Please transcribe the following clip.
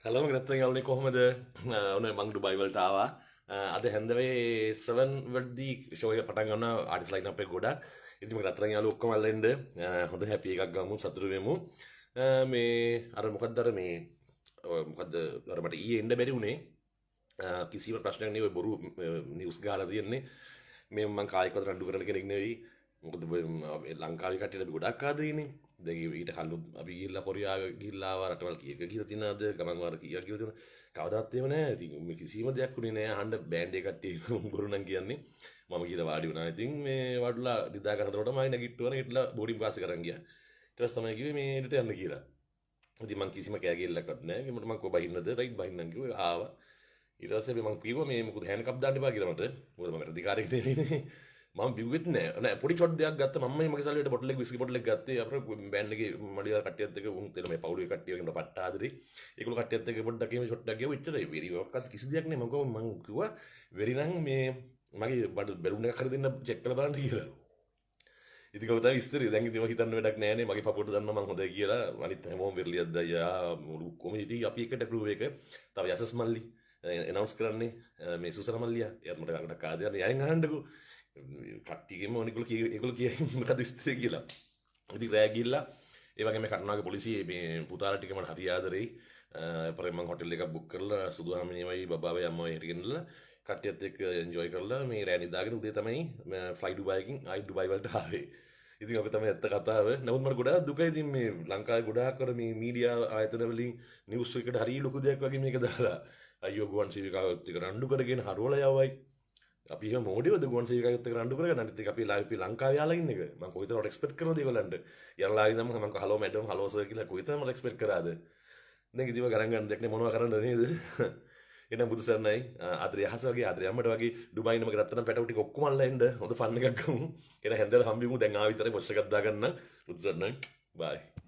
හැලම ගත්තෙන් යාළුවනේ කොහොමද? ඔන්න මං ඩුබයි වලට ආවා. අද හැන්දවේ 7 වෙනිදි ෂෝ එක පටන් ගන්නවා ආටිස්ට් ලයින් අප් එක ගොඩක්. ඉතින් මම ගත්තෙන් යාළුවෝ ඔක්කොම අල්ලෙන්න හොඳ හැපි එකක් ගමු සතුටු වෙමු. මේ අර මොකක්ද අර මේ මොකද්ද අර මට ඊයේ එන්න බැරි වුණේ. කිසිම ප්‍රශ්නයක් නෙවෙයි බොරු නිවුස් ගහලා තියෙන්නේ. මේ මං කායිකව රණ්ඩු කරන කෙනෙක් නෙවෙයි. මොකද ලංකාවේ කට්ටියට අපි ගොඩක් ආදරේනේ. දැන් ඊට කලින් අපි ගිහිල්ලා කොරියාව ගිහිල්ලා ආවා රටවල් කීයක ගිහිල්ලා තියනවාද ගමන් වාර කීයක් ගිහිල්ලා තියනවාද කවදාවත් එහෙම නැහැ. ඉතින් මේ කිසිම දෙයක් උනේ නැහැ. අහන්න බෑන්ඩ් එක කට්ටිය බොරු නම් කියන්නේ. මම ගිහිල්ලා වාඩි වුණා. ඉතින් මේ වඩලා නිදා ගන්නකොට මම නැගිට්ටුවා නැගිටලා බෝඩින් පාස් කරන් ගියා. ඊට පස්සේ තමයි කිව්වේ මේ ඊට යන්න කියලා. ඉතින් මං කිසිම කෑගිල්ලක්වත් නැහැ. මට මං කො බහින්නද රයිට් බහින්නම් කිව්වා ආවා. ඊට පස්සේ මං කිව්වා මේ මොකද හෑන්ඩ් කප් දාන්න එපා කියලා මට. මොකද මම අධිකාරියෙක් නෙවෙයිනේ. මම බිව්වෙත් නෑ පොඩි ෂොට් දෙයක් ගත්තා මම මගේ සල්ලියට බොටල් එක විස්කි බොටල් එක ගත්තේ අපේ බෑන්ඩ් එකේ මඩිලා කට්ටියත් එක්ක උන් තේන මේ පවුලේ කට්ටිය වගේ මට පට්ට ආදරේ ඒගොල්ලෝ කට්ටියත් එක්ක පොඩ්ඩක් එහෙම ෂොට් එකක් ගියා ඉච්චරයි වෙරි ඔක්කත් කිසි දෙයක් නෑ මම කිව්වා වෙරි නම් මේ මගේ බඩ බැලුන් එකක් හරි දෙන්න චෙක් කරලා බලන්න කියලා ඉතින් කවුද විස්තරය දැන් ඉතින් හිතන්න වැඩක් නෑනේ මගේ පපුවට දන්න මම හොඳයි කියලා අනිත් හැමෝම වෙරලියක් දයියා මුළු කොමියුනිටි අපි එකට ගෲප් එක තව යසස් මල්ලි එනවුන්ස් කරන්නේ මේ සුසර මල්ලියා එයාත් මට ගඩක් ආදරේ යයන් අහන්නකෝ කට්ටියගෙම ඒගොල්ලෝ කියන්නේ මොකද විස්තරය කියලා. ඉතින් රෑ ගිහිල්ලා ඒ වගේම කටුනාගේ පොලිසිය මේ පුතාලා ටික මට හරි ආදරෙයි. පරේ මම හොටෙල් එකක් බුක් කරලා සුදුහාමිනියමයි බබාවයි අම්මවයි හිටගෙනලා කට්ටියත් එක්ක එන්ජොයි කරලා මේ රෑ නිදාගෙන උදේ තමයි ෆ්ලයි ඩුබයි එකකින් ආයි ඩුබයි වලට ආවේ. ඉතින් ඔක තමයි ඇත්ත කතාව. නමුත් මට ගොඩාක් දුකයි ඉතින් මේ ලංකාවේ ගොඩාක් අර මේ මීඩියා ආයතන වලින් නිවුස් එකට හරි ලොකු දෙයක් වගේ මේක දාලා අයියෝ ගුවන් සේවිකාවත් එක්ක රණ්ඩු කරගෙන හරවලා යවයි. අපි එහෙම මොඩියවද ගුවන් සේවිකාවත් එක්ක රණ්ඩු කරගෙන අනිත් එක අපි ලංකාවේ යාලා ඉන්න එක මම කොයිතරම් එක්ස්පෙක්ට් කරනවද ඒගොල්ලන්ට යනලා ඉඳන්ම මම හලෝ මැඩම් හලෝ සර් කියලා කොයිතරම් එක්ස්පෙක්ට් කරාද දැන් ඉතින් ගණන් ගන්න දෙයක් නේ මොනවා කරන්නද නේද එහෙනම් බුදු සරණයි ආදරය අහස වගේ ආදරය අම්මට වගේ ඩුබායි නමක රත්තරන් පැටව ටික ඔක්කොම අල්ලලා එන්න හොඳ ෆන් එකක් ගමු එහෙනම් හැන්දලා හම්බෙමු දැන් ආව විතරයි පොස්ට් එකක් දාගන්න බුදු සරණයි බයි